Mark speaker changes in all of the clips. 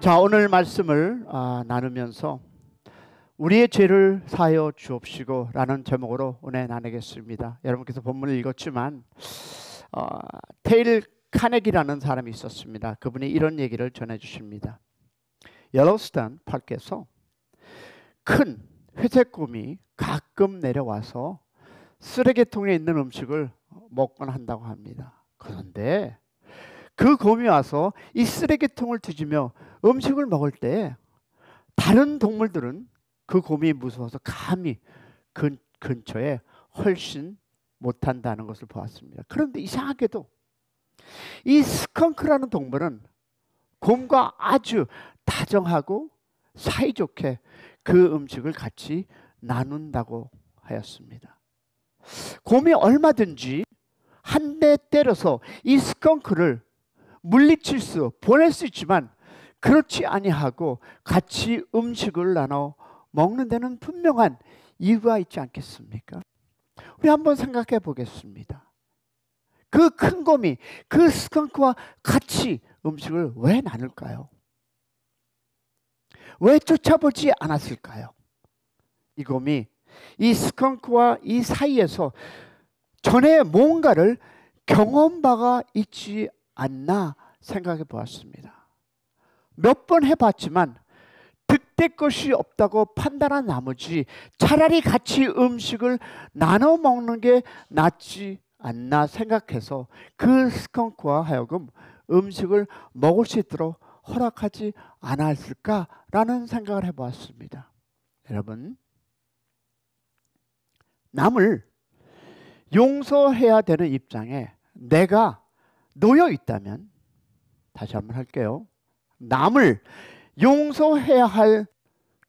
Speaker 1: 자, 오늘 말씀을 나누면서 우리의 죄를 사하여 주옵시고 라는 제목으로 은혜 나누겠습니다. 여러분께서 본문을 읽었지만 테일 카네기라는 사람이 있었습니다. 그분이 이런 얘기를 전해주십니다. 옐로스톤 파크에서 큰 회색곰이 가끔 내려와서 쓰레기통에 있는 음식을 먹곤 한다고 합니다. 그런데 그 곰이 와서 이 쓰레기통을 뒤지며 음식을 먹을 때 다른 동물들은 그 곰이 무서워서 감히 근처에 훨씬 못한다는 것을 보았습니다. 그런데 이상하게도 이 스컹크라는 동물은 곰과 아주 다정하고 사이좋게 그 음식을 같이 나눈다고 하였습니다. 곰이 얼마든지 한 대 때려서 이 스컹크를 물리칠 보낼 수 있지만 그렇지 아니하고 같이 음식을 나눠 먹는 데는 분명한 이유가 있지 않겠습니까? 우리 한번 생각해 보겠습니다. 그 큰 곰이 그 스컹크와 같이 음식을 왜 나눌까요? 왜 쫓아보지 않았을까요? 이 곰이 이 스컹크와 이 사이에서 전에 뭔가를 경험바가 있지 않나 생각해 보았습니다. 몇 번 해봤지만 득될 것이 없다고 판단한 나머지 차라리 같이 음식을 나눠 먹는 게 낫지 않나 생각해서 그 스컹크와 하여금 음식을 먹을 수 있도록 허락하지 않았을까라는 생각을 해보았습니다. 여러분, 남을 용서해야 되는 입장에 내가 놓여 있다면, 다시 한번 할게요. 남을 용서해야 할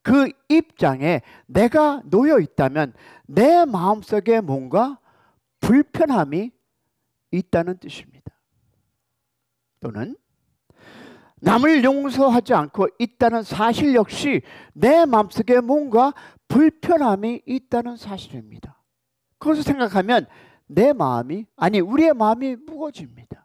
Speaker 1: 그 입장에 내가 놓여 있다면 내 마음속에 뭔가 불편함이 있다는 뜻입니다. 또는 남을 용서하지 않고 있다는 사실 역시 내 마음속에 뭔가 불편함이 있다는 사실입니다. 그것을 생각하면 내 마음이, 아니 우리의 마음이 무거워집니다.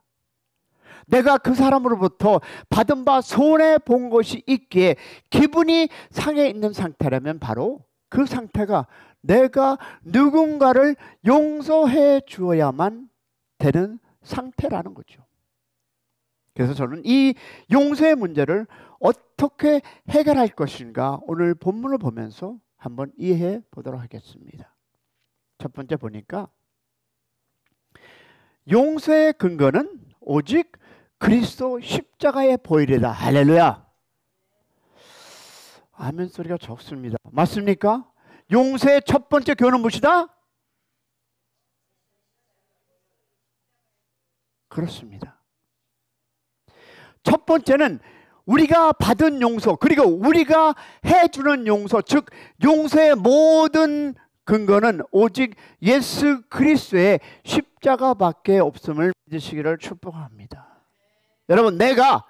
Speaker 1: 내가 그 사람으로부터 받은 바 손해본 것이 있기에 기분이 상해 있는 상태라면 바로 그 상태가 내가 누군가를 용서해 주어야만 되는 상태라는 거죠. 그래서 저는 이 용서의 문제를 어떻게 해결할 것인가 오늘 본문을 보면서 한번 이해해 보도록 하겠습니다. 첫 번째 보니까 용서의 근거는 오직 그리스도 십자가의 보혈이다. 할렐루야. 아멘 소리가 적습니다. 맞습니까? 용서의 첫 번째 교훈은 무엇이다? 그렇습니다. 첫 번째는 우리가 받은 용서, 그리고 우리가 해주는 용서, 즉 용서의 모든 근거는 오직 예수 그리스도의 십자가밖에 없음을 믿으시기를 축복합니다. 여러분, 내가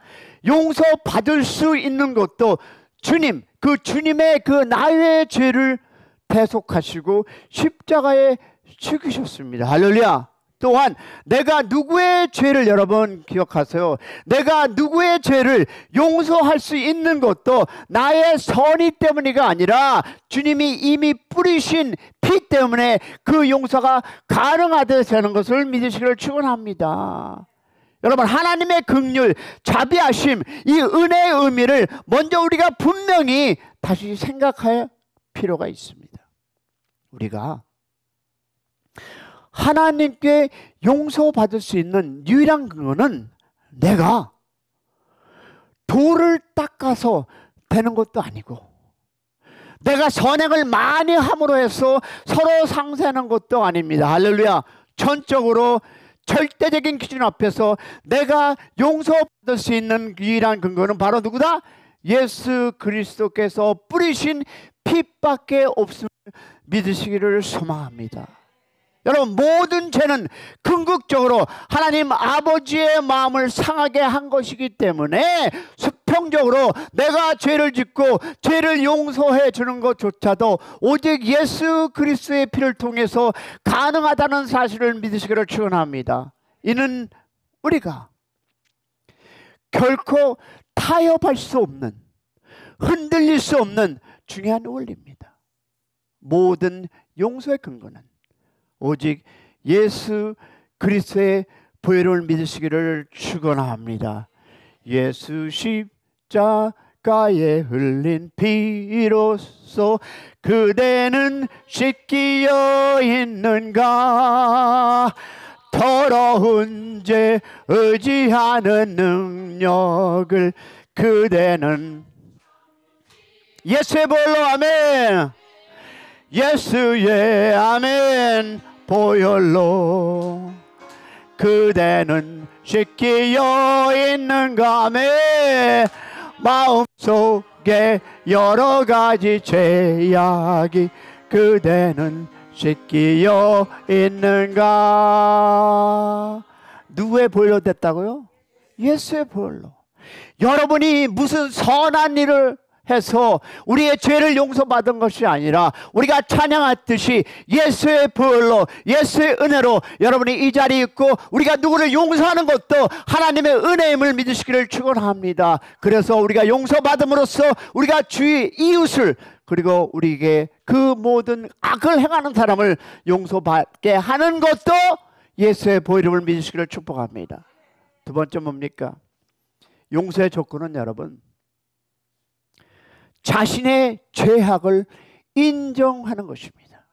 Speaker 1: 용서받을 수 있는 것도 주님, 그 주님의 그 나의 죄를 대속하시고 십자가에 죽으셨습니다. 할렐루야. 또한 내가 누구의 죄를, 여러분 기억하세요. 내가 누구의 죄를 용서할 수 있는 것도 나의 선의 때문이가 아니라 주님이 이미 뿌리신 피 때문에 그 용서가 가능하게 되는 것을 믿으시기를 축원합니다. 여러분, 하나님의 긍휼, 자비하심, 이 은혜의 의미를 먼저 우리가 분명히 다시 생각할 필요가 있습니다. 우리가 하나님께 용서받을 수 있는 유일한 근거는 내가 돌을 닦아서 되는 것도 아니고, 내가 선행을 많이 함으로 해서 서로 상쇄하는 것도 아닙니다. 할렐루야. 전적으로 절대적인 기준 앞에서 내가 용서받을 수 있는 유일한 근거는 바로 누구다? 예수 그리스도께서 뿌리신 피밖에 없음을 믿으시기를 소망합니다. 여러분, 모든 죄는 궁극적으로 하나님 아버지의 마음을 상하게 한 것이기 때문에 수평적으로 내가 죄를 짓고 죄를 용서해 주는 것조차도 오직 예수 그리스도의 피를 통해서 가능하다는 사실을 믿으시기를 축원합니다. 이는 우리가 결코 타협할 수 없는, 흔들릴 수 없는 중요한 원리입니다. 모든 용서의 근거는 오직 예수 그리스도의 보혈을 믿으시기를 축원합니다. 예수 십자가에 흘린 피로써 그대는 씻기어 있는가. 더러운 죄 의지하는 능력을 그대는 예수의 보혈로, 아멘. 예수의 아멘 보혈로 그대는 씻기어 있는가. 아멘. 마음속에 여러 가지 죄악이 그대는 씻기어 있는가. 누구의 보혈로 됐다고요? 예수의 보혈로. 여러분이 무슨 선한 일을 해서 우리의 죄를 용서받은 것이 아니라 우리가 찬양했듯이 예수의 보혈로, 예수의 은혜로 여러분이 이 자리에 있고 우리가 누구를 용서하는 것도 하나님의 은혜임을 믿으시기를 축원합니다. 그래서 우리가 용서받음으로써 우리가 주의 이웃을, 그리고 우리에게 그 모든 악을 행하는 사람을 용서받게 하는 것도 예수의 보혈을 믿으시기를 축복합니다. 두 번째 뭡니까? 용서의 조건은 여러분, 자신의 죄악을 인정하는 것입니다.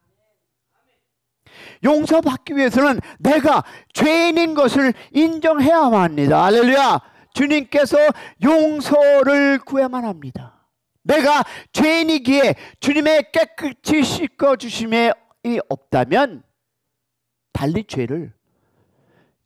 Speaker 1: 용서받기 위해서는 내가 죄인인 것을 인정해야만 합니다. 할렐루야. 주님께서 용서를 구해야만 합니다. 내가 죄인이기에 주님의 깨끗이 씻어주심이 없다면 달리 죄를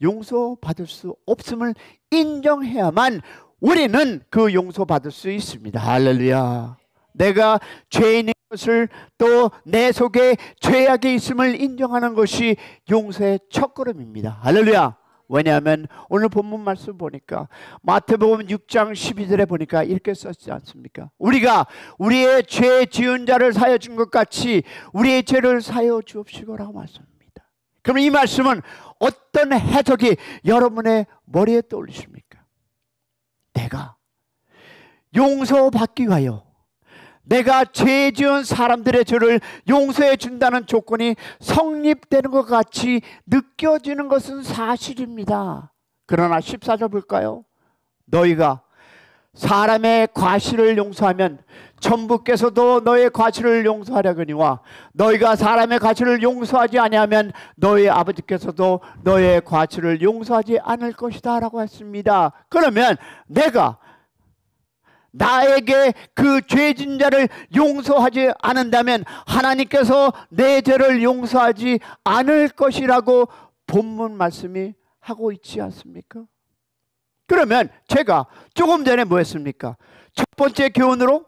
Speaker 1: 용서받을 수 없음을 인정해야만 우리는 그 용서받을 수 있습니다. 할렐루야. 내가 죄인인 것을, 또 내 속에 죄악이 있음을 인정하는 것이 용서의 첫걸음입니다. 할렐루야. 왜냐하면 오늘 본문 말씀 보니까 마태복음 6장 12절에 보니까 이렇게 썼지 않습니까? 우리가 우리의 죄 지은 자를 사하여 준 것 같이 우리의 죄를 사하여 주옵시고라고 말씀합니다. 그럼 이 말씀은 어떤 해석이 여러분의 머리에 떠올리십니까? 내가 용서받기 위하여 내가 죄 지은 사람들의 죄를 용서해 준다는 조건이 성립되는 것 같이 느껴지는 것은 사실입니다. 그러나 14절 볼까요? 너희가 사람의 과실을 용서하면 천부께서도 너의 과실을 용서하려거니와 너희가 사람의 과실을 용서하지 아니하면 너희 아버지께서도 너의 과실을 용서하지 않을 것이다 라고 했습니다. 그러면 내가 나에게 그 죄진 자를 용서하지 않는다면 하나님께서 내 죄를 용서하지 않을 것이라고 본문 말씀이 하고 있지 않습니까? 그러면 제가 조금 전에 뭐 했습니까? 첫 번째 교훈으로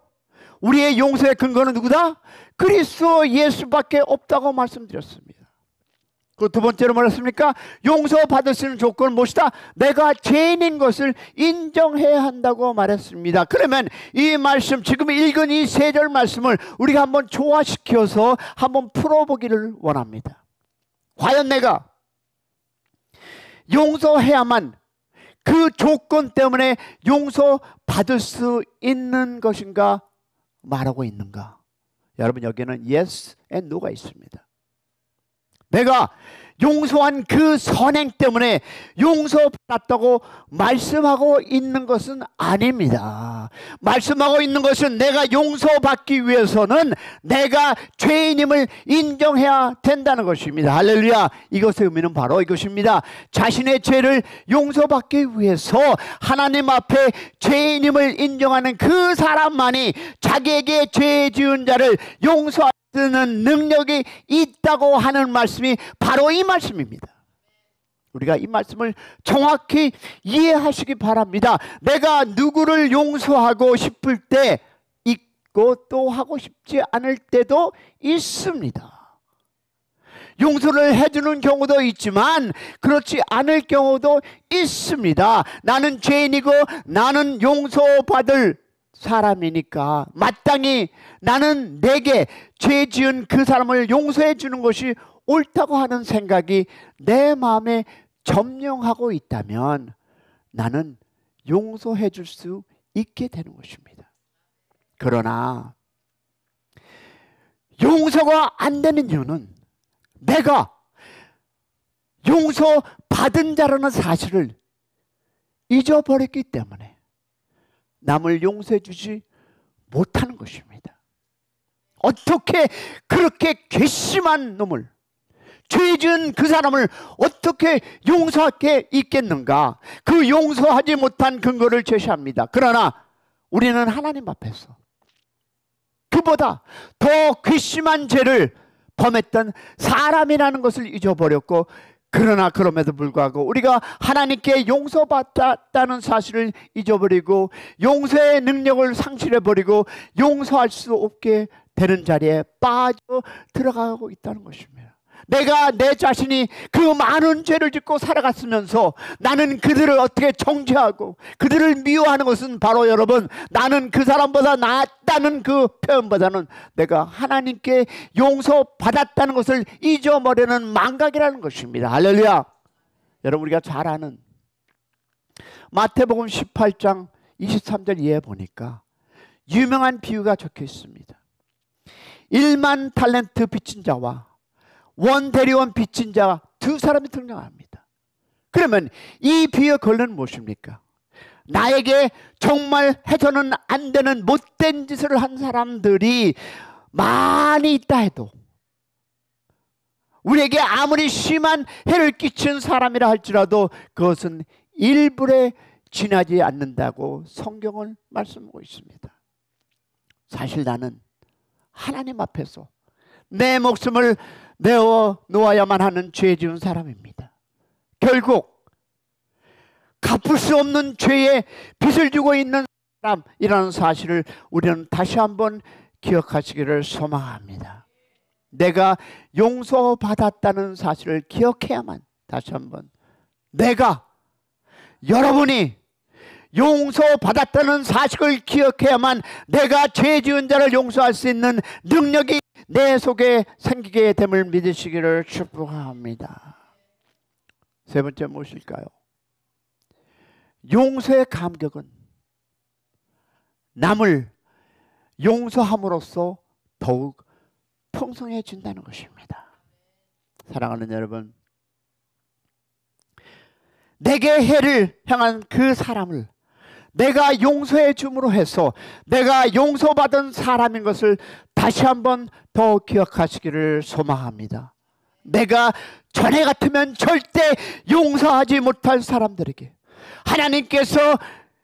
Speaker 1: 우리의 용서의 근거는 누구다? 그리스도 예수밖에 없다고 말씀드렸습니다. 그 두 번째로 말했습니까? 용서받을 수 있는 조건은 무엇이다? 내가 죄인인 것을 인정해야 한다고 말했습니다. 그러면 이 말씀, 지금 읽은 이 세 절 말씀을 우리가 한번 조화시켜서 한번 풀어보기를 원합니다. 과연 내가 용서해야만 그 조건 때문에 용서받을 수 있는 것인가 말하고 있는가? 여러분, 여기는 yes and no가 있습니다. 내가 용서한 그 선행 때문에 용서받았다고 말씀하고 있는 것은 아닙니다. 말씀하고 있는 것은 내가 용서받기 위해서는 내가 죄인임을 인정해야 된다는 것입니다. 할렐루야. 이것의 의미는 바로 이것입니다. 자신의 죄를 용서받기 위해서 하나님 앞에 죄인임을 인정하는 그 사람만이 자기에게 죄 지은 자를 용서할 쓰는 능력이 있다고 하는 말씀이 바로 이 말씀입니다. 우리가 이 말씀을 정확히 이해하시기 바랍니다. 내가 누구를 용서하고 싶을 때 있고 또 하고 싶지 않을 때도 있습니다. 용서를 해주는 경우도 있지만 그렇지 않을 경우도 있습니다. 나는 죄인이고 나는 용서받을 사람이니까 마땅히 나는 내게 죄 지은 그 사람을 용서해 주는 것이 옳다고 하는 생각이 내 마음에 점령하고 있다면 나는 용서해 줄 수 있게 되는 것입니다. 그러나 용서가 안 되는 이유는 내가 용서받은 자라는 사실을 잊어버렸기 때문에 남을 용서해 주지 못하는 것입니다. 어떻게 그렇게 괘씸한 놈을, 죄 지은 그 사람을 어떻게 용서할 게 있겠는가? 그 용서하지 못한 근거를 제시합니다. 그러나 우리는 하나님 앞에서 그보다 더 괘씸한 죄를 범했던 사람이라는 것을 잊어버렸고, 그러나 그럼에도 불구하고 우리가 하나님께 용서받았다는 사실을 잊어버리고 용서의 능력을 상실해버리고 용서할 수 없게 되는 자리에 빠져 들어가고 있다는 것입니다. 내가 내 자신이 그 많은 죄를 짓고 살아갔으면서 나는 그들을 어떻게 정죄하고 그들을 미워하는 것은 바로 여러분, 나는 그 사람보다 낫다는 그 표현보다는 내가 하나님께 용서받았다는 것을 잊어버리는 망각이라는 것입니다. 할렐루야. 여러분, 우리가 잘 아는 마태복음 18장 23절 이하에 보니까 유명한 비유가 적혀 있습니다. 1만 달란트 빚진 자와 원대리원 빚진 자 두 사람이 등장합니다. 그러면 이 비유의 권리는 무엇입니까? 나에게 정말 해서는 안 되는 못된 짓을 한 사람들이 많이 있다 해도, 우리에게 아무리 심한 해를 끼친 사람이라 할지라도 그것은 일불에 지나지 않는다고 성경은 말씀하고 있습니다. 사실 나는 하나님 앞에서 내 목숨을 내어 놓아야만 하는 죄 지은 사람입니다. 결국 갚을 수 없는 죄에 빚을 지고 있는 사람이라는 사실을 우리는 다시 한번 기억하시기를 소망합니다. 내가 용서받았다는 사실을 기억해야만, 다시 한번 내가, 여러분이 용서받았다는 사실을 기억해야만 내가 죄 지은 자를 용서할 수 있는 능력이 내 속에 생기게 됨을 믿으시기를 축복합니다. 세 번째 무엇일까요? 용서의 감격은 남을 용서함으로써 더욱 풍성해진다는 것입니다. 사랑하는 여러분, 내게 해를 향한 그 사람을 내가 용서해 줌으로 해서 내가 용서받은 사람인 것을 다시 한번 더 기억하시기를 소망합니다. 내가 전에 같으면 절대 용서하지 못할 사람들에게 하나님께서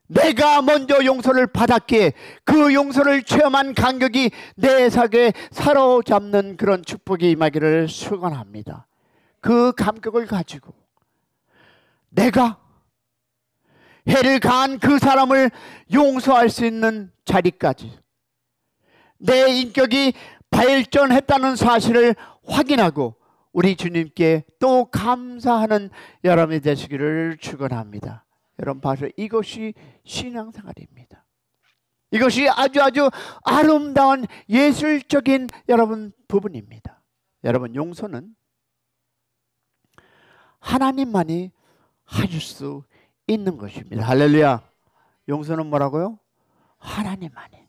Speaker 1: 내가 먼저 용서를 받았기에 그 용서를 체험한 감격이 내 삶에 사로잡는 그런 축복이 임하기를 축원합니다. 그 감격을 가지고 내가 해를 가한 그 사람을 용서할 수 있는 자리까지 내 인격이 발전했다는 사실을 확인하고 우리 주님께 또 감사하는 여러분이 되시기를 축원합니다. 여러분, 바로 이것이 신앙생활입니다. 이것이 아주 아름다운 예술적인 여러분 부분입니다. 여러분, 용서는 하나님만이 하실 수 있는 것입니다. 할렐루야. 용서는 뭐라고요? 하나님만이.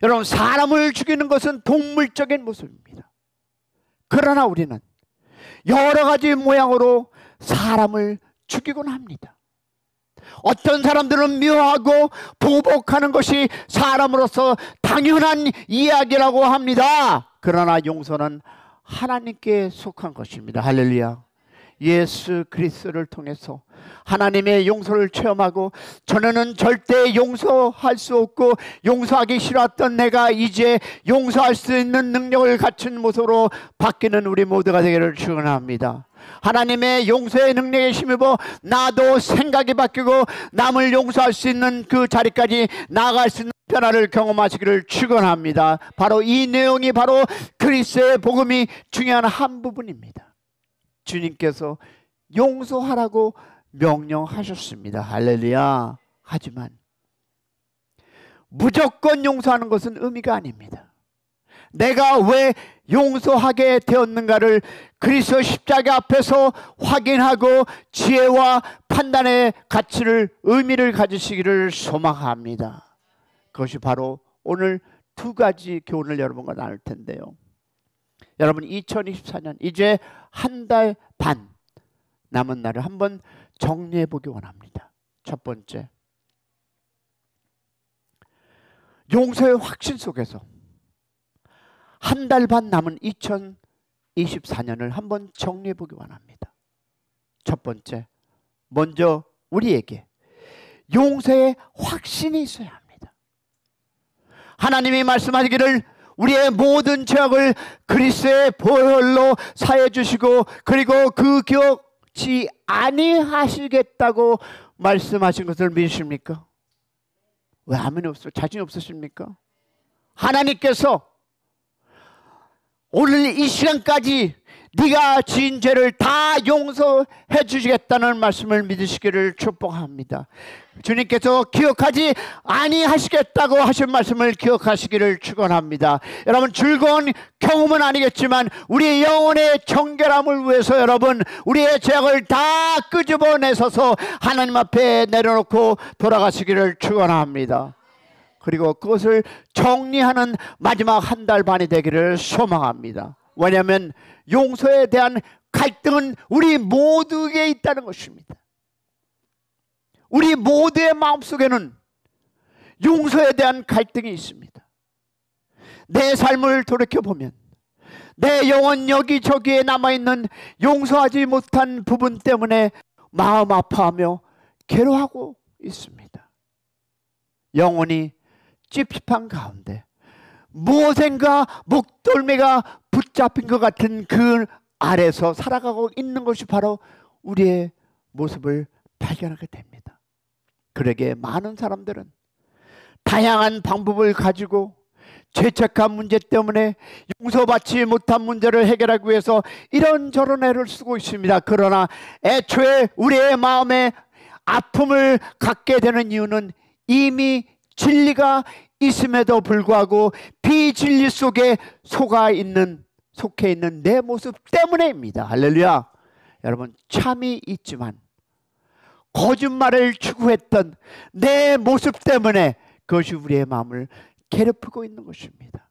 Speaker 1: 여러분, 사람을 죽이는 것은 동물적인 모습입니다. 그러나 우리는 여러 가지 모양으로 사람을 죽이곤 합니다. 어떤 사람들은 묘하고 보복하는 것이 사람으로서 당연한 이야기라고 합니다. 그러나 용서는 하나님께 속한 것입니다. 할렐루야. 예수 그리스도를 통해서 하나님의 용서를 체험하고 전에는 절대 용서할 수 없고 용서하기 싫었던 내가 이제 용서할 수 있는 능력을 갖춘 모습으로 바뀌는 우리 모두가 되기를 축원합니다. 하나님의 용서의 능력에 힘입어 나도 생각이 바뀌고 남을 용서할 수 있는 그 자리까지 나아갈 수 있는 변화를 경험하시기를 축원합니다. 바로 이 내용이 바로 그리스도의 복음이 중요한 한 부분입니다. 주님께서 용서하라고 명령하셨습니다. 할렐루야. 하지만 무조건 용서하는 것은 의미가 아닙니다. 내가 왜 용서하게 되었는가를 그리스도 십자가 앞에서 확인하고 지혜와 판단의 가치를, 의미를 가지시기를 소망합니다. 그것이 바로 오늘 두 가지 교훈을 여러분과 나눌 텐데요. 여러분, 2024년 이제 한 달 반 남은 날을 한번 정리해 보기 원합니다. 첫 번째, 용서의 확신 속에서 한 달 반 남은 2024년을 한번 정리해 보기 원합니다. 첫 번째, 먼저 우리에게 용서의 확신이 있어야 합니다. 하나님이 말씀하시기를 우리의 모든 죄악을 그리스도의 보혈로 사해 주시고 그리고 그 기억지 아니하시겠다고 말씀하신 것을 믿으십니까? 왜 아멘이 없어요? 자신 없으십니까? 하나님께서 오늘 이 시간까지 네가 지은 죄를 다 용서해 주시겠다는 말씀을 믿으시기를 축복합니다. 주님께서 기억하지 아니하시겠다고 하신 말씀을 기억하시기를 축원합니다. 여러분, 즐거운 경험은 아니겠지만 우리의 영혼의 정결함을 위해서 여러분, 우리의 죄악을 다 끄집어내서서 하나님 앞에 내려놓고 돌아가시기를 축원합니다. 그리고 그것을 정리하는 마지막 한 달 반이 되기를 소망합니다. 왜냐하면 용서에 대한 갈등은 우리 모두에게 있다는 것입니다. 우리 모두의 마음속에는 용서에 대한 갈등이 있습니다. 내 삶을 돌이켜보면 내 영혼 여기저기에 남아있는 용서하지 못한 부분 때문에 마음 아파하며 괴로워하고 있습니다. 영혼이 찝찝한 가운데 무엇인가 목덜미가 붙잡힌 것 같은 그 아래서 살아가고 있는 것이 바로 우리의 모습을 발견하게 됩니다. 그러기에 많은 사람들은 다양한 방법을 가지고 죄책감 문제 때문에 용서받지 못한 문제를 해결하기 위해서 이런저런 애를 쓰고 있습니다. 그러나 애초에 우리의 마음에 아픔을 갖게 되는 이유는 이미 진리가 있음에도 불구하고 비진리 속에 속해 있는 내 모습 때문에입니다. 할렐루야. 여러분, 참이 있지만 거짓말을 추구했던 내 모습 때문에 그것이 우리의 마음을 괴롭히고 있는 것입니다.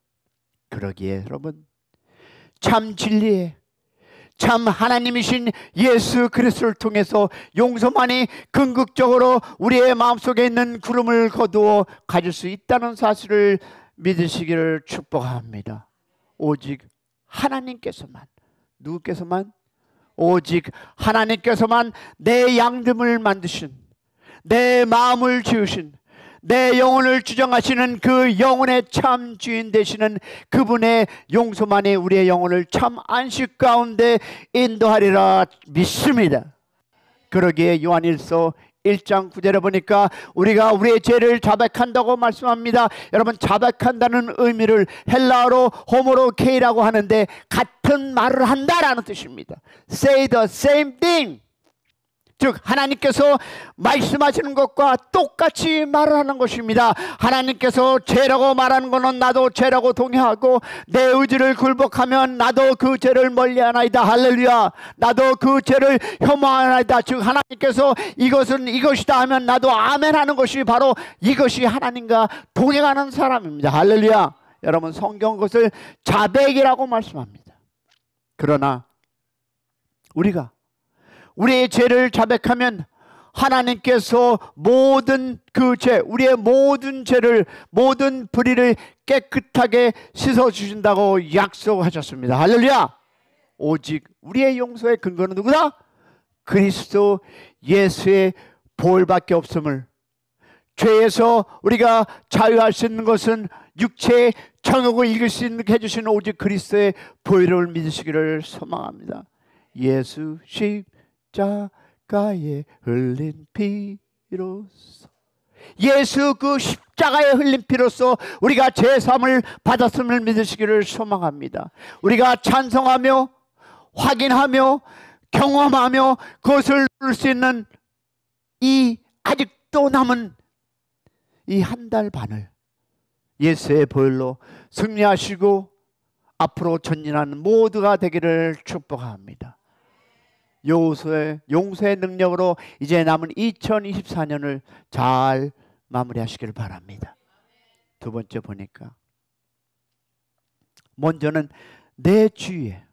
Speaker 1: 그러기에 여러분, 참 진리에 참 하나님이신 예수 그리스도를 통해서 용서만이 궁극적으로 우리의 마음속에 있는 구름을 거두어 가질 수 있다는 사실을 믿으시기를 축복합니다. 오직 하나님께서만, 누구께서만? 오직 하나님께서만 내 양심을 만드신, 내 마음을 지으신, 내 영혼을 주장하시는 그 영혼의 참 주인 되시는 그분의 용서만이 우리의 영혼을 참 안식 가운데 인도하리라 믿습니다. 그러기에 요한일서 1장 9절에 보니까 우리가 우리의 죄를 자백한다고 말씀합니다. 여러분, 자백한다는 의미를 헬라어로 호모로케이라고 하는데 같은 말을 한다라는 뜻입니다. Say the same thing. 즉 하나님께서 말씀하시는 것과 똑같이 말을 하는 것입니다. 하나님께서 죄라고 말하는 것은 나도 죄라고 동의하고 내 의지를 굴복하면 나도 그 죄를 멀리하나이다. 할렐루야. 나도 그 죄를 혐오하나이다. 즉 하나님께서 이것은 이것이다 하면 나도 아멘 하는 것이 바로 이것이 하나님과 동행하는 사람입니다. 할렐루야. 여러분, 성경 그것을 자백이라고 말씀합니다. 그러나 우리가 우리의 죄를 자백하면 하나님께서 모든 그 죄, 우리의 모든 죄를, 모든 불의를 깨끗하게 씻어주신다고 약속하셨습니다. 할렐루야. 오직 우리의 용서의 근거는 누구다? 그리스도 예수의 보혈밖에 없음을, 죄에서 우리가 자유할 수 있는 것은 육체의 정욕을 이길 수 있게 해주시는 오직 그리스도의 보혈을 믿으시기를 소망합니다. 예수 십자가에 흘린 피로써, 예수 그 십자가에 흘린 피로써 우리가 제사함을 받았음을 믿으시기를 소망합니다. 우리가 찬송하며 확인하며 경험하며 그것을 누릴 수 있는 이 아직도 남은 이 한 달 반을 예수의 보혈로 승리하시고 앞으로 전진하는 모두가 되기를 축복합니다. 용서의 능력으로 이제 남은 2024년을 잘 마무리하시길 바랍니다. 두 번째 보니까 먼저는 내 주위에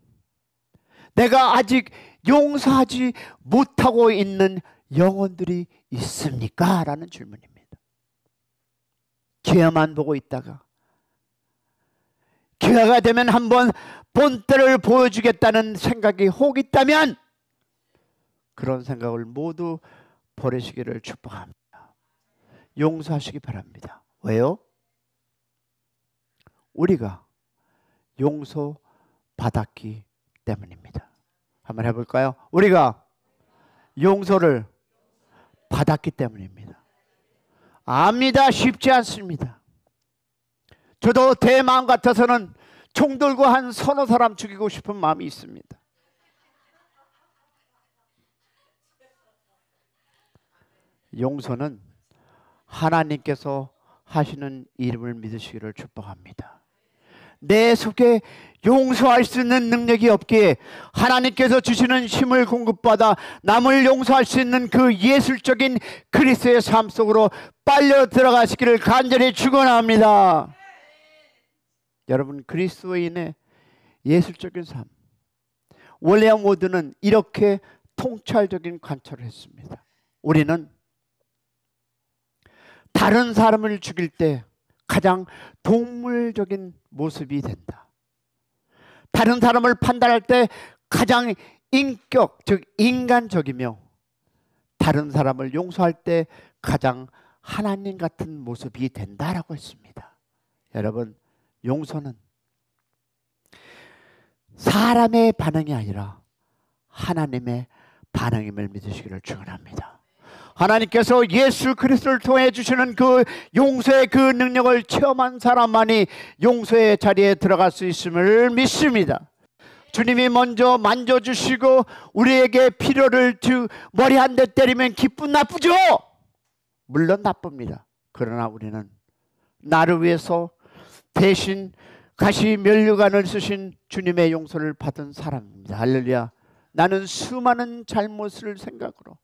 Speaker 1: 내가 아직 용서하지 못하고 있는 영혼들이 있습니까? 라는 질문입니다. 기회만 보고 있다가 기회가 되면 한번 본때를 보여주겠다는 생각이 혹 있다면 그런 생각을 모두 버리시기를 축복합니다. 용서하시기 바랍니다. 왜요? 우리가 용서받았기 때문입니다. 한번 해볼까요? 우리가 용서를 받았기 때문입니다. 압니다. 쉽지 않습니다. 저도 제 마음 같아서는 총 들고 한 서너 사람 죽이고 싶은 마음이 있습니다. 용서는 하나님께서 하시는 일을 믿으시기를 축복합니다. 내 속에 용서할 수 있는 능력이 없기에 하나님께서 주시는 힘을 공급받아 남을 용서할 수 있는 그 예술적인 그리스도의 삶 속으로 빨려 들어가시기를 간절히 축원합니다. 여러분, 그리스도인의 예술적인 삶, 윌리엄 워드는 이렇게 통찰적인 관찰을 했습니다. 우리는 다른 사람을 죽일 때 가장 동물적인 모습이 된다. 다른 사람을 판단할 때 가장 인격, 즉 인간적이며 다른 사람을 용서할 때 가장 하나님 같은 모습이 된다라고 했습니다. 여러분, 용서는 사람의 반응이 아니라 하나님의 반응임을 믿으시기를 축원합니다. 하나님께서 예수 그리스도를 통해 주시는 그 용서의 그 능력을 체험한 사람만이 용서의 자리에 들어갈 수 있음을 믿습니다. 주님이 먼저 만져주시고 우리에게 필요를 머리 한 대 때리면 기분 나쁘죠? 물론 나쁩니다. 그러나 우리는 나를 위해서 대신 가시 면류관을 쓰신 주님의 용서를 받은 사람입니다. 할렐루야. 나는 수많은 잘못을 생각으로,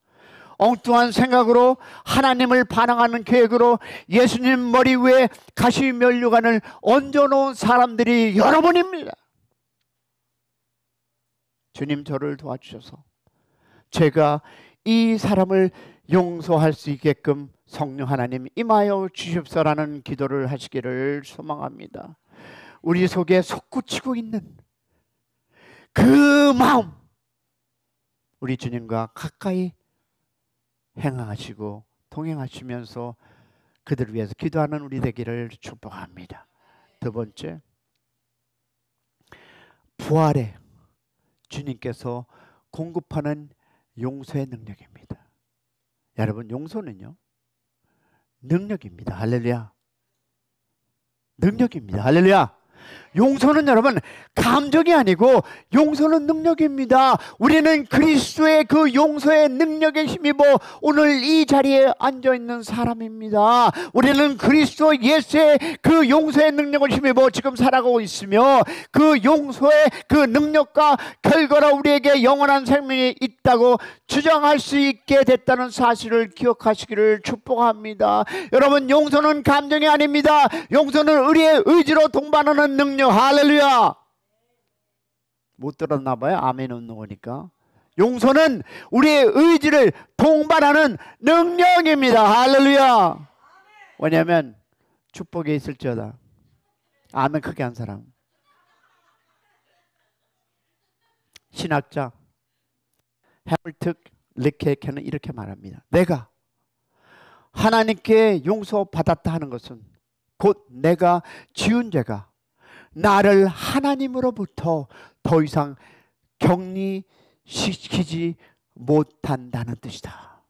Speaker 1: 엉뚱한 생각으로, 하나님을 반항하는 계획으로 예수님 머리 위에 가시 면류관을 얹어놓은 사람들이 여러분입니다. 주님, 저를 도와주셔서 제가 이 사람을 용서할 수 있게끔 성령 하나님 임하여 주십사라는 기도를 하시기를 소망합니다. 우리 속에 솟구치고 있는 그 마음, 우리 주님과 가까이 행하시고 동행하시면서 그들을 위해서 기도하는 우리 되기를 축복합니다. 두 번째, 부활의 주님께서 공급하는 용서의 능력입니다. 여러분, 용서는요 능력입니다. 할렐루야. 능력입니다. 할렐루야. 용서는 여러분 감정이 아니고 용서는 능력입니다. 우리는 그리스도의 그 용서의 능력에 힘입어 오늘 이 자리에 앉아있는 사람입니다. 우리는 그리스도 예수의 그 용서의 능력을 힘입어 지금 살아가고 있으며 그 용서의 그 능력과 결과로 우리에게 영원한 생명이 있다고 주장할 수 있게 됐다는 사실을 기억하시기를 축복합니다. 여러분, 용서는 감정이 아닙니다. 용서는 우리의 의지로 동반하는 능력. 할렐루야. 못 들었나 봐요. 아멘 없는 거니까. 용서는 우리의 의지를 동반하는 능력입니다. 할렐루야. 왜냐하면 축복에 있을지어다. 아멘 크게 한 사람. 신학자 해물특 르케케는 이렇게 말합니다. 내가 하나님께 용서받았다 하는 것은 곧 내가 지은 죄가 나를 하나님으로부터 더 이상 격리시키지 못한다는 뜻이다.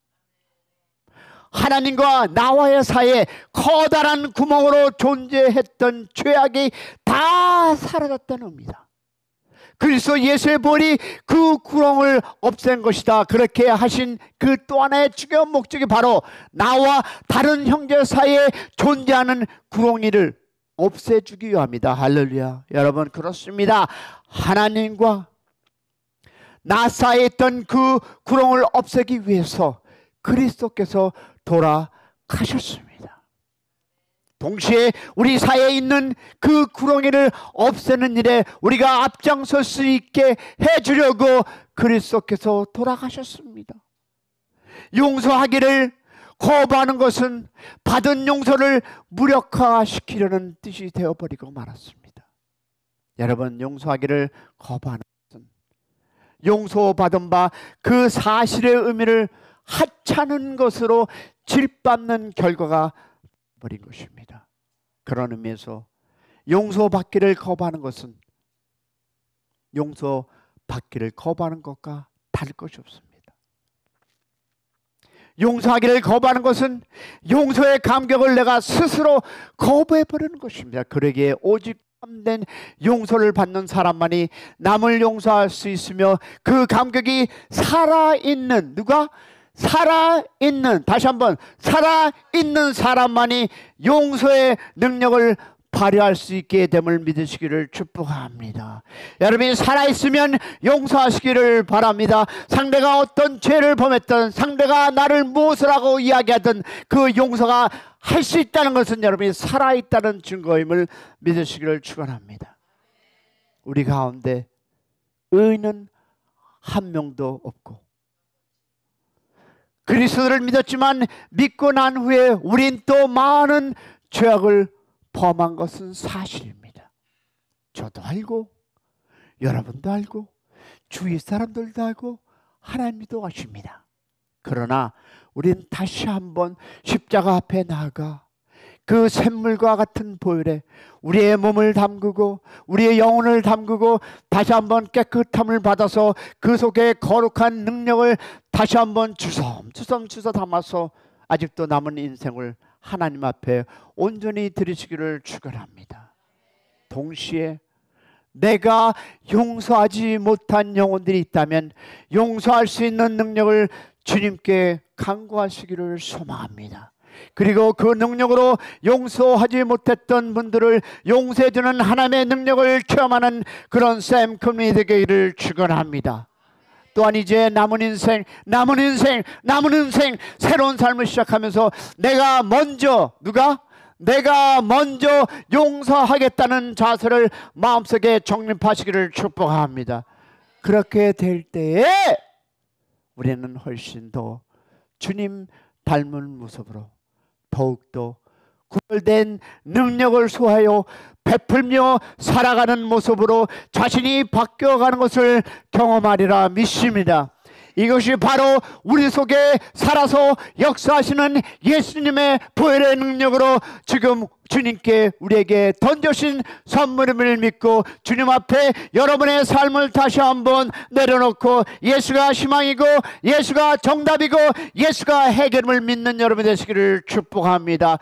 Speaker 1: 하나님과 나와의 사이에 커다란 구멍으로 존재했던 죄악이 다 사라졌다는 의미다. 그리스도 예수의 볼이 그 구멍을 없앤 것이다. 그렇게 하신 그 또 하나의 중요한 목적이 바로 나와 다른 형제 사이에 존재하는 구렁이를 없애주기 위함이다. 할렐루야. 여러분, 그렇습니다. 하나님과 나 사이에 있던 그 구렁을 없애기 위해서 그리스도께서 돌아가셨습니다. 동시에 우리 사이에 있는 그 구렁이를 없애는 일에 우리가 앞장설 수 있게 해주려고 그리스도께서 돌아가셨습니다. 용서하기를 거부하는 것은 받은 용서를 무력화시키려는 뜻이 되어버리고 말았습니다. 여러분, 용서하기를 거부하는 것은 용서받은 바 그 사실의 의미를 하찮은 것으로 질받는 결과가 버린 것입니다. 그런 의미에서 용서받기를 거부하는 것은 용서받기를 거부하는 것과 다를 것이 없습니다. 용서하기를 거부하는 것은 용서의 감격을 내가 스스로 거부해버리는 것입니다. 그러기에 오직 참된 용서를 받는 사람만이 남을 용서할 수 있으며 그 감격이 살아있는, 누가? 살아있는, 다시 한번, 살아있는 사람만이 용서의 능력을 발휘할 수 있게 됨을 믿으시기를 축복합니다. 여러분이 살아있으면 용서하시기를 바랍니다. 상대가 어떤 죄를 범했든, 상대가 나를 무엇을 하고 이야기하든 그 용서가 할 수 있다는 것은 여러분이 살아있다는 증거임을 믿으시기를 축원합니다. 우리 가운데 의인은 한 명도 없고, 그리스도를 믿었지만 믿고 난 후에 우린 또 많은 죄악을 범한 것은 사실입니다. 저도 알고, 여러분도 알고, 주위 사람들도 알고, 하나님도 아십니다. 그러나 우린 다시 한번 십자가 앞에 나아가 그 샘물과 같은 보혈에 우리의 몸을 담그고 우리의 영혼을 담그고 다시 한번 깨끗함을 받아서 그 속에 거룩한 능력을 다시 한번 주섬 담아서 아직도 남은 인생을 하나님 앞에 온전히 드리시기를 축원합니다. 동시에 내가 용서하지 못한 영혼들이 있다면 용서할 수 있는 능력을 주님께 간구하시기를 소망합니다. 그리고 그 능력으로 용서하지 못했던 분들을 용서해주는 하나님의 능력을 체험하는 그런 샘 커뮤니티 되기를 축원합니다. 또한 이제 남은 인생 새로운 삶을 시작하면서 내가 먼저, 누가? 내가 먼저 용서하겠다는 자세를 마음속에 정립하시기를 축복합니다. 그렇게 될 때에 우리는 훨씬 더 주님 닮은 모습으로 더욱더 구별된 능력을 소하여 베풀며 살아가는 모습으로 자신이 바뀌어가는 것을 경험하리라 믿습니다. 이것이 바로 우리 속에 살아서 역사하시는 예수님의 보혈의 능력으로 지금 주님께 우리에게 던져신 선물임을 믿고 주님 앞에 여러분의 삶을 다시 한번 내려놓고 예수가 희망이고 예수가 정답이고 예수가 해결을 믿는 여러분 되시기를 축복합니다.